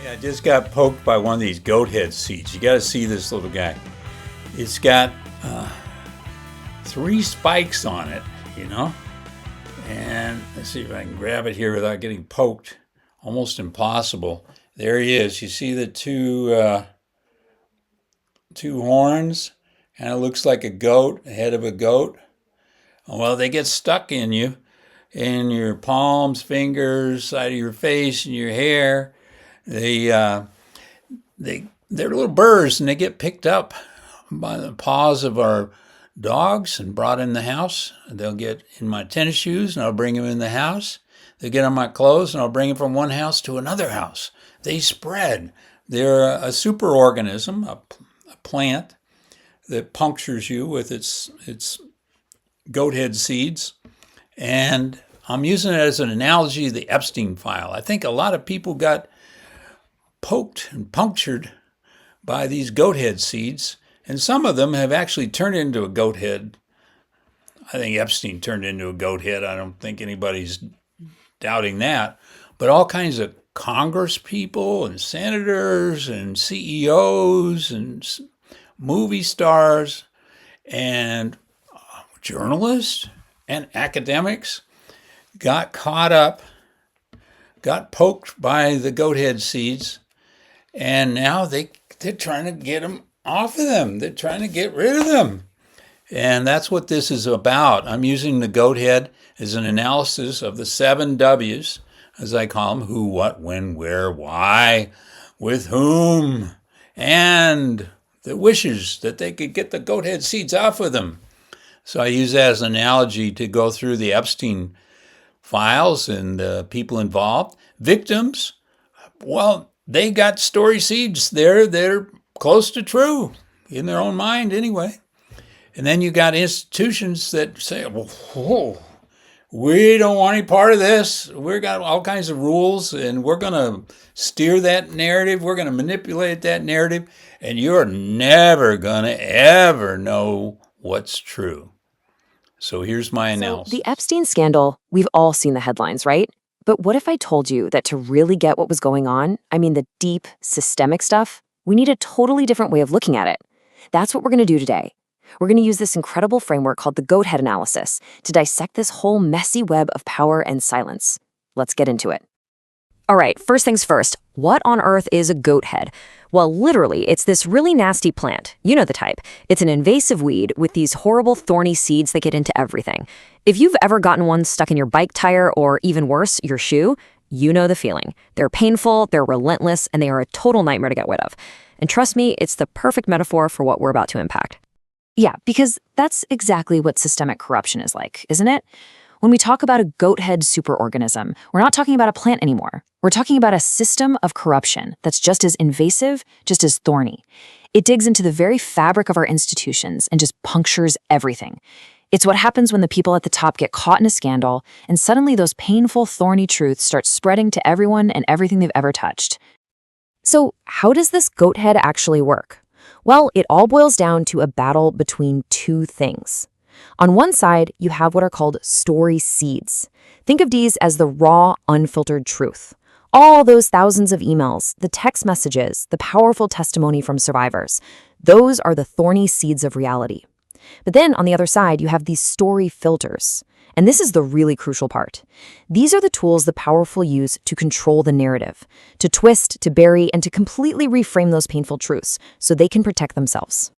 I just got poked by one of these goat head seeds. You got to see this little guy. It's got 3 spikes on it, And let's see if I can grab it here without getting poked. Almost impossible. There he is. You see the two horns? Kind of looks like a goat, the head of a goat. Well, they get stuck in your palms, fingers, side of your face, and your hair. They're little burrs, and they get picked up by the paws of our dogs and brought in the house. They'll get in my tennis shoes, and I'll bring them in the house. They'll get on my clothes, and I'll bring them from one house to another house. They spread. They're a superorganism, a plant that punctures you with its goat head seeds. And I'm using it as an analogy of the Epstein file. I think a lot of people got poked and punctured by these goat head seeds, and some of them have actually turned into a goat head. I think Epstein turned into a goat head. I don't think anybody's doubting that. But all kinds of Congress people and senators and CEOs and movie stars and journalists and academics got caught up, got poked by the goat head seeds, and now they're trying to get them off of them. They're trying to get rid of them. And that's what this is about. I'm using the goat head as an analysis of the 7 W's, as I call them: who, what, when, where, why, with whom, and the wishes that they could get the goat head seeds off of them. So I use that as an analogy to go through the Epstein files and the people involved. Victims, well, they got story seeds. They're close to true in their own mind anyway. And then you got institutions that say, well, whoa, we don't want any part of this. We've got all kinds of rules, and we're going to steer that narrative. We're going to manipulate that narrative, and you're never going to ever know what's true. So here's my analysis. So the Epstein Scandal, we've all seen the headlines, right? But what if I told you that to really get what was going on, I mean the deep, systemic stuff, we need a totally different way of looking at it. That's what we're going to do today. We're going to use this incredible framework called the GOAT head analysis to dissect this whole messy web of power and silence. Let's get into it. All right, first things first, what on earth is a goat head? Well, literally, it's this really nasty plant. You know the type. It's an invasive weed with these horrible thorny seeds that get into everything. If you've ever gotten one stuck in your bike tire or, even worse, your shoe, you know the feeling. They're painful, they're relentless, and they are a total nightmare to get rid of. And trust me, it's the perfect metaphor for what we're about to impact. Yeah, because that's exactly what systemic corruption is like, isn't it? When we talk about a goat head superorganism, we're not talking about a plant anymore. We're talking about a system of corruption that's just as invasive, just as thorny. It digs into the very fabric of our institutions and just punctures everything. It's what happens when the people at the top get caught in a scandal, and suddenly those painful, thorny truths start spreading to everyone and everything they've ever touched. So how does this goat head actually work? Well, it all boils down to a battle between 2 things. On one side, you have what are called story seeds. Think of these as the raw, unfiltered truth. All those thousands of emails, the text messages, the powerful testimony from survivors, those are the thorny seeds of reality. But then on the other side, you have these story filters. And this is the really crucial part. These are the tools the powerful use to control the narrative, to twist, to bury, and to completely reframe those painful truths so they can protect themselves.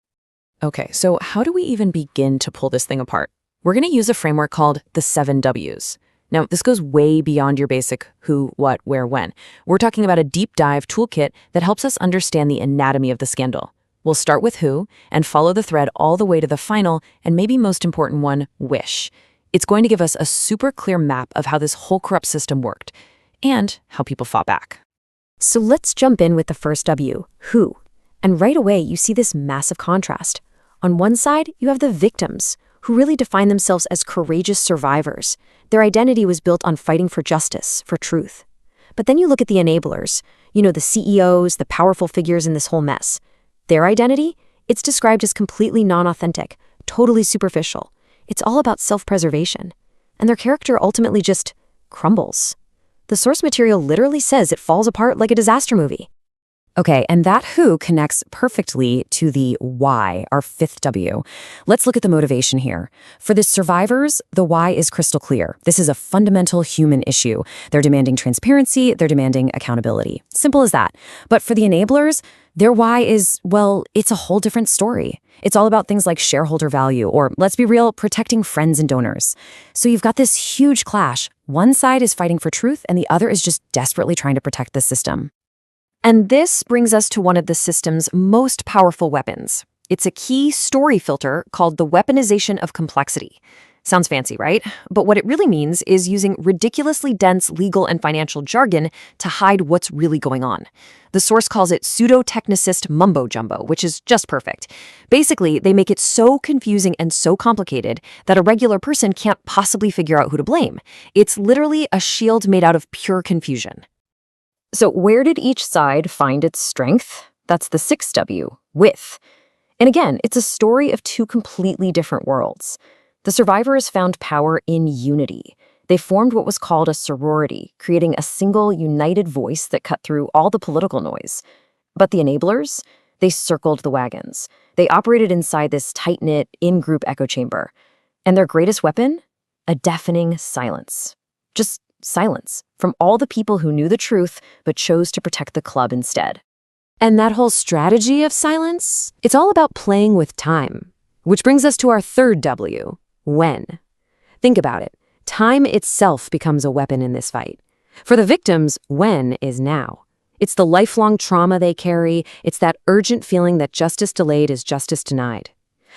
Okay, so how do we even begin to pull this thing apart? We're going to use a framework called the 7 W's. Now, this goes way beyond your basic who, what, where, when. We're talking about a deep dive toolkit that helps us understand the anatomy of the scandal. We'll start with who and follow the thread all the way to the final and maybe most important one, wish. It's going to give us a super clear map of how this whole corrupt system worked and how people fought back. So let's jump in with the first W, who. And right away, you see this massive contrast. On one side, you have the victims, who really define themselves as courageous survivors. Their identity was built on fighting for justice, for truth. But then you look at the enablers, the CEOs, the powerful figures in this whole mess. Their identity? It's described as completely non-authentic, totally superficial. It's all about self-preservation. And their character ultimately just crumbles. The source material literally says it falls apart like a disaster movie. Okay, and that who connects perfectly to the why, our fifth W. Let's look at the motivation here. For the survivors, the why is crystal clear. This is a fundamental human issue. They're demanding transparency, they're demanding accountability. Simple as that. But for the enablers, their why is, well, it's a whole different story. It's all about things like shareholder value, or let's be real, protecting friends and donors. So you've got this huge clash. One side is fighting for truth, and the other is just desperately trying to protect the system. And this brings us to one of the system's most powerful weapons. It's a key story filter called the weaponization of complexity. Sounds fancy, right? But what it really means is using ridiculously dense legal and financial jargon to hide what's really going on. The source calls it pseudo-technicist mumbo-jumbo, which is just perfect. Basically, they make it so confusing and so complicated that a regular person can't possibly figure out who to blame. It's literally a shield made out of pure confusion. So where did each side find its strength? That's the sixth W, with. And again, it's a story of two completely different worlds. The survivors found power in unity. They formed what was called a sorority, creating a single, united voice that cut through all the political noise. But the enablers? They circled the wagons. They operated inside this tight-knit, in-group echo chamber. And their greatest weapon? A deafening silence. Just silence from all the people who knew the truth but chose to protect the club instead. And that whole strategy of silence, it's all about playing with time. Which brings us to our third W, when. Think about it. Time itself becomes a weapon in this fight. For the victims, when is now. It's the lifelong trauma they carry. It's that urgent feeling that justice delayed is justice denied.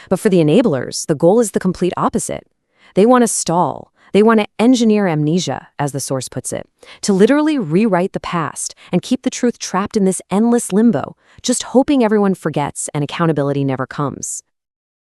But for the enablers, the goal is the complete opposite. They want to stall. They want to engineer amnesia, as the source puts it, to literally rewrite the past and keep the truth trapped in this endless limbo, just hoping everyone forgets and accountability never comes.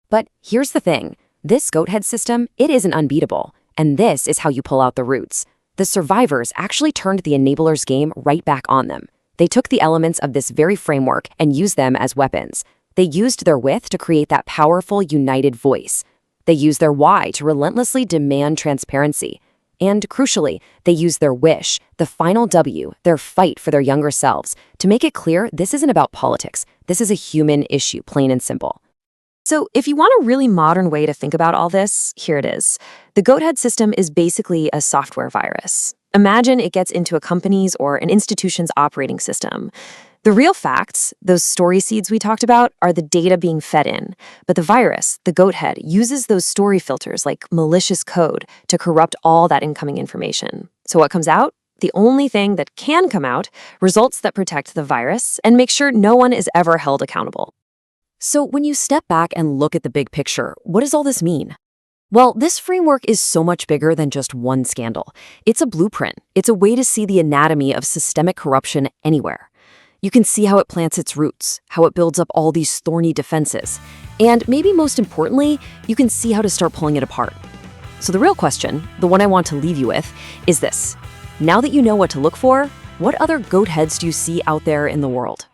But here's the thing. This GOATHEAD system, it isn't unbeatable. And this is how you pull out the roots. The survivors actually turned the enablers' game right back on them. They took the elements of this very framework and used them as weapons. They used their with to create that powerful, united voice. They use their why to relentlessly demand transparency. And crucially, they use their wish, the final W, their fight for their younger selves, to make it clear this isn't about politics. This is a human issue, plain and simple. So if you want a really modern way to think about all this, here it is. The GOATHEAD system is basically a software virus. Imagine it gets into a company's or an institution's operating system. The real facts, those story seeds we talked about, are the data being fed in. But the virus, the GOATHEAD, uses those story filters like malicious code to corrupt all that incoming information. So what comes out? The only thing that can come out, results that protect the virus and make sure no one is ever held accountable. So when you step back and look at the big picture, what does all this mean? Well, this framework is so much bigger than just one scandal. It's a blueprint. It's a way to see the anatomy of systemic corruption anywhere. You can see how it plants its roots, how it builds up all these thorny defenses, and maybe most importantly, you can see how to start pulling it apart. So the real question, the one I want to leave you with, is this. Now that you know what to look for, what other GOATHEADs do you see out there in the world?